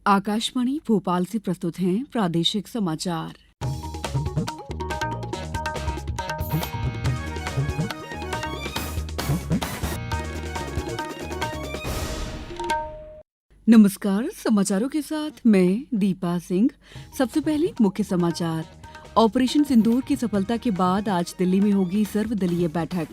आकाशवाणी भोपाल से प्रस्तुत हैं प्रादेशिक समाचार। नमस्कार, समाचारों के साथ मैं दीपा सिंह। सबसे पहले मुख्य समाचार। ऑपरेशन सिंदूर की सफलता के बाद आज दिल्ली में होगी सर्वदलीय बैठक।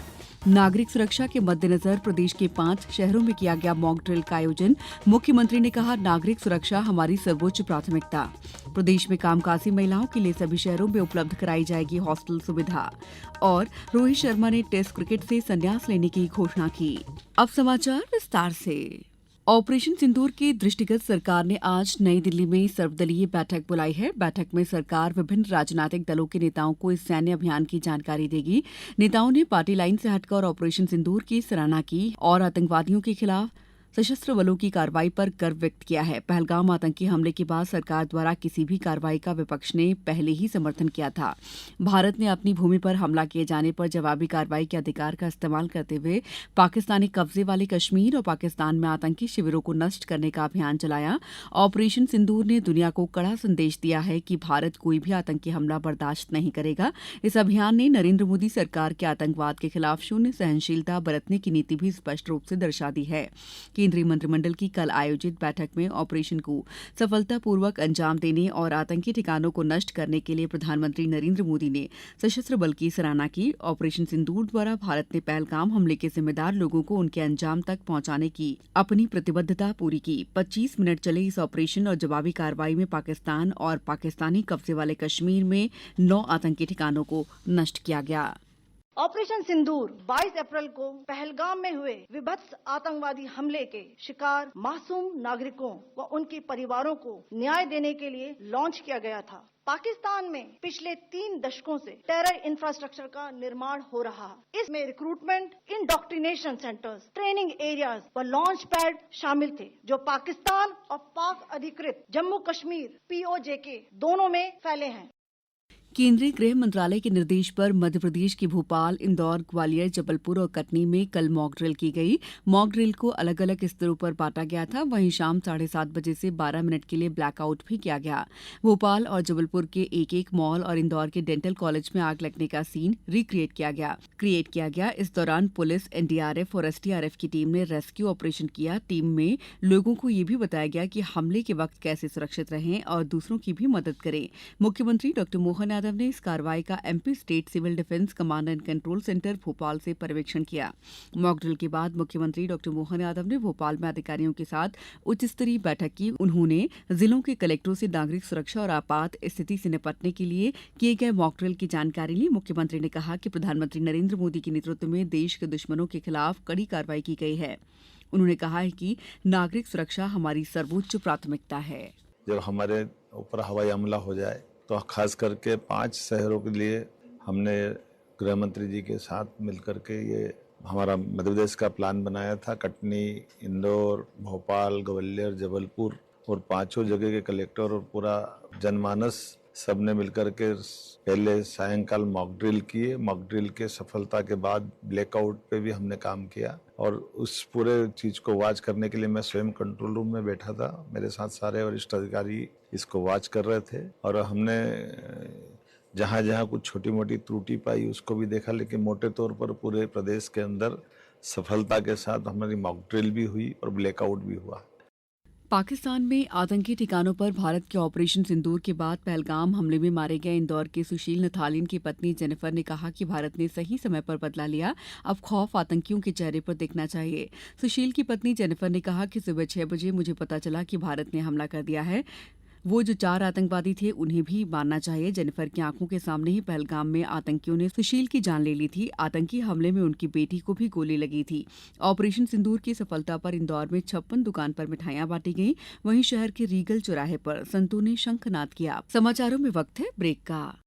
नागरिक सुरक्षा के मद्देनजर प्रदेश के 5 शहरों में किया गया मॉक ड्रिल का आयोजन। मुख्यमंत्री ने कहा, नागरिक सुरक्षा हमारी सर्वोच्च प्राथमिकता। प्रदेश में कामकाजी महिलाओं के लिए सभी शहरों में उपलब्ध कराई जाएगी हॉस्टल सुविधा। और रोहित शर्मा ने टेस्ट क्रिकेट से संन्यास लेने की घोषणा की। अब समाचार विस्तार से। ऑपरेशन सिंदूर के दृष्टिगत सरकार ने आज नई दिल्ली में सर्वदलीय बैठक बुलाई है। बैठक में सरकार विभिन्न राजनीतिक दलों के नेताओं को इस सैन्य अभियान की जानकारी देगी। नेताओं ने पार्टी लाइन से हटकर ऑपरेशन सिंदूर की सराहना की और आतंकवादियों के खिलाफ सशस्त्र बलों की कार्रवाई पर गर्व व्यक्त किया है। पहलगाम आतंकी हमले के बाद सरकार द्वारा किसी भी कार्रवाई का विपक्ष ने पहले ही समर्थन किया था। भारत ने अपनी भूमि पर हमला किए जाने पर जवाबी कार्रवाई के अधिकार का इस्तेमाल करते हुए पाकिस्तानी कब्जे वाले कश्मीर और पाकिस्तान में आतंकी शिविरों को नष्ट करने का अभियान चलाया। ऑपरेशन सिंदूर ने दुनिया को कड़ा संदेश दिया है कि भारत कोई भी आतंकी हमला बर्दाश्त नहीं करेगा। इस अभियान ने नरेंद्र मोदी सरकार के आतंकवाद के खिलाफ शून्य सहनशीलता बरतने की नीति भी स्पष्ट रूप से दर्शा दी है। केंद्रीय मंत्रिमंडल की कल आयोजित बैठक में ऑपरेशन को सफलतापूर्वक अंजाम देने और आतंकी ठिकानों को नष्ट करने के लिए प्रधानमंत्री नरेंद्र मोदी ने सशस्त्र बल की सराहना की। ऑपरेशन सिंदूर द्वारा भारत ने पहलगाम हमले के जिम्मेदार लोगों को उनके अंजाम तक पहुंचाने की अपनी प्रतिबद्धता पूरी की। 25 मिनट चले इस ऑपरेशन और जवाबी कार्रवाई में पाकिस्तान और पाकिस्तानी कब्जे वाले कश्मीर में 9 आतंकी ठिकानों को नष्ट किया गया। ऑपरेशन सिंदूर 22 अप्रैल को पहलगाम में हुए विभत्स आतंकवादी हमले के शिकार मासूम नागरिकों व उनके परिवारों को न्याय देने के लिए लॉन्च किया गया था। पाकिस्तान में पिछले 3 दशकों से टेरर इंफ्रास्ट्रक्चर का निर्माण हो रहा है। इसमें recruitment, indoctrination centres, training areas व लॉन्च पैड शामिल थे, जो पाकिस्तान और पाक अधिकृत जम्मू कश्मीर POJK दोनों में फैले हैं। केंद्रीय गृह मंत्रालय के निर्देश पर मध्य प्रदेश के भोपाल, इंदौर, ग्वालियर, जबलपुर और कटनी में कल मॉक ड्रिल की गई। मॉक ड्रिल को अलग अलग स्तरों पर बांटा गया था। वहीं शाम 7:30 बजे से 12 मिनट के लिए ब्लैकआउट भी किया गया। भोपाल और जबलपुर के एक मॉल और इंदौर के डेंटल कॉलेज में आग लगने का सीन रिक्रिएट किया गया। इस दौरान पुलिस, NDRF और SDRF की टीम ने रेस्क्यू ऑपरेशन किया। टीम में लोगों को ये भी बताया गया कि हमले के वक्त कैसे सुरक्षित रहें और दूसरों की भी मदद करें। मुख्यमंत्री डॉ. मोहन यादव ने इस कार्रवाई का MP state civil defence command and control centre Bhopal से पर्यवेक्षण किया। मॉक ड्रिल के बाद मुख्यमंत्री डॉ. मोहन यादव ने भोपाल में अधिकारियों के साथ उच्च स्तरीय बैठक की। उन्होंने जिलों के कलेक्टरों से नागरिक सुरक्षा और आपात स्थिति से निपटने के लिए किए गए मॉक ड्रिल की जानकारी ली। मुख्यमंत्री ने कहा कि प्रधानमंत्री नरेंद्र मोदी के नेतृत्व में देश के दुश्मनों के खिलाफ कड़ी कार्रवाई की गई है। उन्होंने कहा है कि नागरिक सुरक्षा हमारी सर्वोच्च प्राथमिकता है। जब हमारे ऊपर हवाई हमला हो जाए तो खास करके 5 शहरों के लिए हमने गृह मंत्री जी के साथ मिलकर के ये हमारा मध्य प्रदेश का प्लान बनाया था। कटनी, इंदौर, भोपाल, ग्वालियर, जबलपुर और 5 जगह के कलेक्टर और पूरा जनमानस सबने मिलकर के पहले सायंकाल मॉक ड्रिल किए। मॉक ड्रिल के सफलता के बाद ब्लैकआउट पे भी हमने काम किया और उस पूरे चीज को वॉच करने के लिए मैं स्वयं कंट्रोल रूम में बैठा था। मेरे साथ सारे वरिष्ठ अधिकारी इसको वॉच कर रहे थे और हमने जहां जहां कुछ छोटी मोटी त्रुटि पाई उसको भी देखा, लेकिन मोटे तौर पर पूरे प्रदेश के अंदर सफलता के साथ हमारी मॉक ड्रिल भी हुई और ब्लैकआउट भी हुआ। पाकिस्तान में आतंकी ठिकानों पर भारत के ऑपरेशन सिंदूर के बाद पहलगाम हमले में मारे गए इंदौर के सुशील नथालिन की पत्नी जेनिफर ने कहा कि भारत ने सही समय पर बदला लिया। अब खौफ आतंकियों के चेहरे पर दिखना चाहिए। सुशील की पत्नी जेनिफर ने कहा कि सुबह 6 बजे मुझे पता चला कि भारत ने हमला कर दिया है। वो जो 4 आतंकवादी थे उन्हें भी मारना चाहिए। जेनिफर की आंखों के सामने ही पहलगाम में आतंकियों ने सुशील की जान ले ली थी। आतंकी हमले में उनकी बेटी को भी गोली लगी थी। ऑपरेशन सिंदूर की सफलता पर इंदौर में 56 दुकान पर मिठाइयां बांटी गईं। वहीं शहर के रीगल चौराहे पर संतों ने शंखनाद किया। समाचारों में वक्त है ब्रेक का।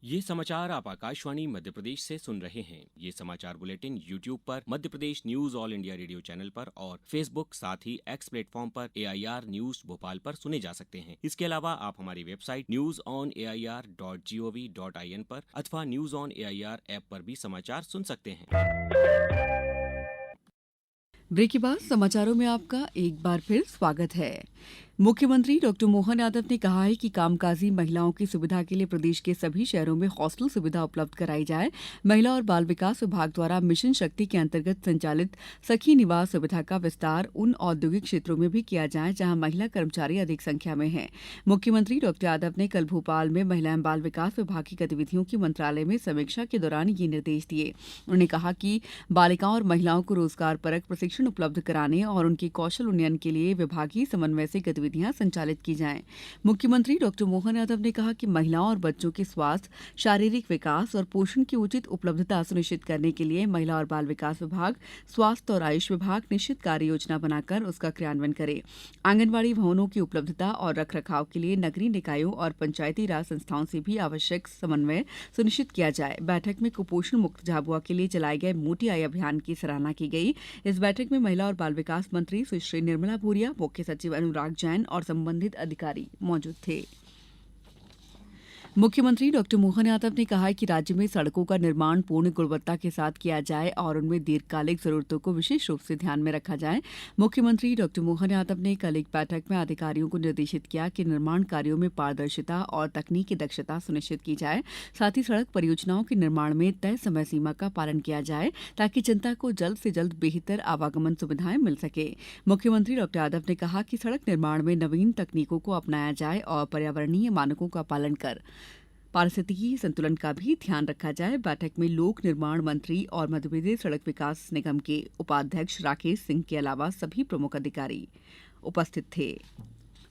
ये समाचार आप आकाशवाणी मध्य प्रदेश से सुन रहे हैं। ये समाचार बुलेटिन YouTube पर Madhya Pradesh news All India Radio channel पर और Facebook साथ ही X प्लेटफॉर्म पर AIR न्यूज भोपाल पर सुने जा सकते हैं। इसके अलावा आप हमारी वेबसाइट newsonair.gov.in पर अथवा न्यूज ऑन AIR ऐप पर भी समाचार सुन सकते हैं। ब्रेक के बाद समाचारों में आपका एक बार फिर स्वागत है। मुख्यमंत्री डॉक्टर मोहन यादव ने कहा है कि कामकाजी महिलाओं की सुविधा के लिए प्रदेश के सभी शहरों में हॉस्टल सुविधा उपलब्ध कराई जाए। महिला और बाल विकास विभाग द्वारा मिशन शक्ति के अंतर्गत संचालित सखी निवास सुविधा का विस्तार उन औद्योगिक क्षेत्रों में भी किया जाए जहां महिला कर्मचारी अधिक संख्या में हैं। मुख्यमंत्री डॉक्टर यादव ने कल भोपाल में महिला एवं बाल विकास विभाग की गतिविधियों की मंत्रालय में समीक्षा के दौरान ये निर्देश दिए। उन्होंने कहा कि बालिकाओं और महिलाओं को रोजगार परक प्रशिक्षण उपलब्ध कराने और उनके कौशल उन्नयन के लिए विभागीय समन्वय से गतिविधियां संचालित की जाएं। मुख्यमंत्री डॉक्टर मोहन यादव ने कहा कि महिलाओं और बच्चों के स्वास्थ्य, शारीरिक विकास और पोषण की उचित उपलब्धता सुनिश्चित करने के लिए महिला और बाल विकास विभाग, स्वास्थ्य और आयुष विभाग निश्चित कार्य योजना बनाकर उसका क्रियान्वयन करे। आंगनबाड़ी भवनों की उपलब्धता और रखरखाव के लिए नगरीय निकायों और पंचायती राज संस्थाओं से भी आवश्यक समन्वय सुनिश्चित किया जाए। बैठक में कुपोषण मुक्त झाबुआ के लिए चलाए गए मोटी आई अभियान की सराहना की गई। इस बैठक में महिला और बाल विकास मंत्री सुश्री निर्मला भूरिया, मुख्य सचिव अनुराग जैन और संबंधित अधिकारी मौजूद थे। मुख्यमंत्री डॉक्टर मोहन यादव ने कहा है कि राज्य में सड़कों का निर्माण पूर्ण गुणवत्ता के साथ किया जाए और उनमें दीर्घकालिक जरूरतों को विशेष रूप से ध्यान में रखा जाए। मुख्यमंत्री डॉक्टर मोहन यादव ने कल एक बैठक में अधिकारियों को निर्देशित किया कि निर्माण कार्यों में पारदर्शिता और तकनीकी दक्षता सुनिश्चित की जाए। साथ ही सड़क परियोजनाओं के निर्माण में तय समय सीमा का पालन किया जाए ताकि जनता को जल्द से जल्द बेहतर आवागमन सुविधाएं मिल सके। मुख्यमंत्री डॉक्टर यादव ने कहा कि सड़क निर्माण में नवीन तकनीकों को अपनाया जाए और पर्यावरणीय मानकों का पालन कर पारिस्थितिकी संतुलन का भी ध्यान रखा जाए। बैठक में लोक निर्माण मंत्री और मध्यप्रदेश सड़क विकास निगम के उपाध्यक्ष राकेश सिंह के अलावा सभी प्रमुख अधिकारी उपस्थित थे।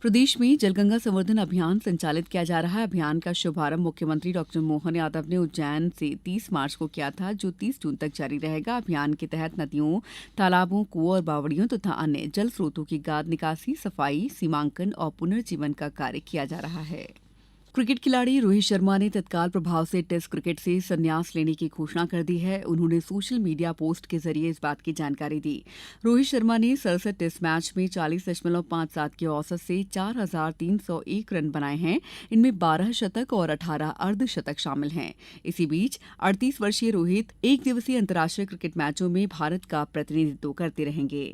प्रदेश में जलगंगा संवर्धन अभियान संचालित किया जा रहा है। अभियान का शुभारंभ मुख्यमंत्री डॉक्टर मोहन यादव ने उज्जैन से 30 मार्च को किया था, जो 30 जून तक जारी रहेगा। अभियान के तहत नदियों, तालाबों, कुओं और बावड़ियों तथा अन्य जल स्रोतों की गाद निकासी, सफाई, सीमांकन और पुनर्जीवन का कार्य किया जा रहा है। क्रिकेट खिलाड़ी रोहित शर्मा ने तत्काल प्रभाव से टेस्ट क्रिकेट से संन्यास लेने की घोषणा कर दी है। उन्होंने सोशल मीडिया पोस्ट के जरिए इस बात की जानकारी दी। रोहित शर्मा ने 67 टेस्ट मैच में 40.57 की औसत से 4,301 रन बनाए हैं। इनमें 12 शतक और 18 अर्धशतक शामिल हैं। इसी बीच 38 वर्षीय रोहित एक दिवसीय अंतर्राष्ट्रीय क्रिकेट मैचों में भारत का प्रतिनिधित्व करते रहेंगे।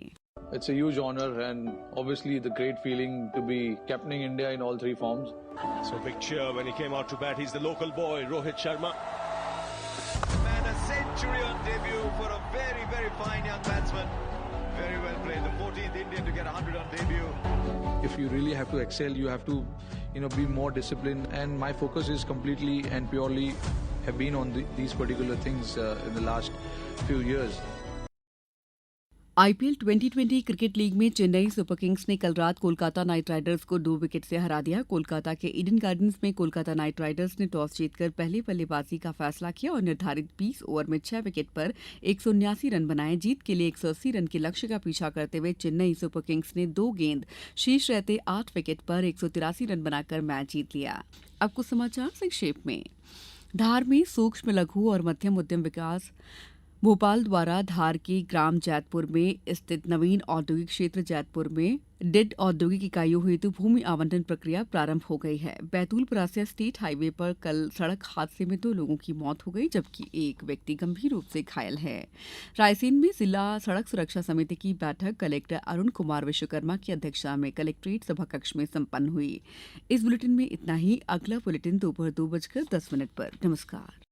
It's a huge honor and obviously the great feeling to be captaining India in all three forms. So big cheer when he came out to bat. He's the local boy, Rohit Sharma. Man, a century on debut for a very, very fine young batsman. Very well played. The 14th Indian to get 100 on debut. If you really have to excel, you have to, be more disciplined. And my focus is completely and purely have been on these particular things in the last few years. IPL 2020 cricket league में Chennai super Kings ने कल रात Kolkata night Riders को 2 wicket से हरा दिया। कोलकाता के Eden gardens में कोलकाता नाइट राइडर्स ने टॉस जीतकर पहले बल्लेबाजी का फैसला किया और निर्धारित 20 ओवर में 6 विकेट पर 179 रन बनाए। जीत के लिए 180 रन के लक्ष्य का पीछा करते हुए चेन्नई सुपर किंग्स ने 2 गेंद शेष रहते 8 विकेट पर 183 रन बनाकर मैच जीत लिया। अब कुछ समाचार संक्षेप में। धार में सूक्ष्म, लघु और मध्यम उद्यम विकास भोपाल द्वारा धार के ग्राम जैतपुर में स्थित नवीन औद्योगिक क्षेत्र जैतपुर में डेड औद्योगिक इकाइयों हेतु भूमि आवंटन प्रक्रिया प्रारंभ हो गई है। बैतूल परासिया स्टेट हाईवे पर कल सड़क हादसे में 2 लोगों की मौत हो गई, जबकि एक व्यक्ति गंभीर रूप से घायल है। रायसेन में जिला सड़क सुरक्षा समिति की बैठक कलेक्टर अरुण कुमार विश्वकर्मा की अध्यक्षता में कलेक्ट्रेट सभाकक्ष में संपन्न हुई। इस बुलेटिन में इतना ही। अगला बुलेटिन दोपहर 2:10 पर। नमस्कार।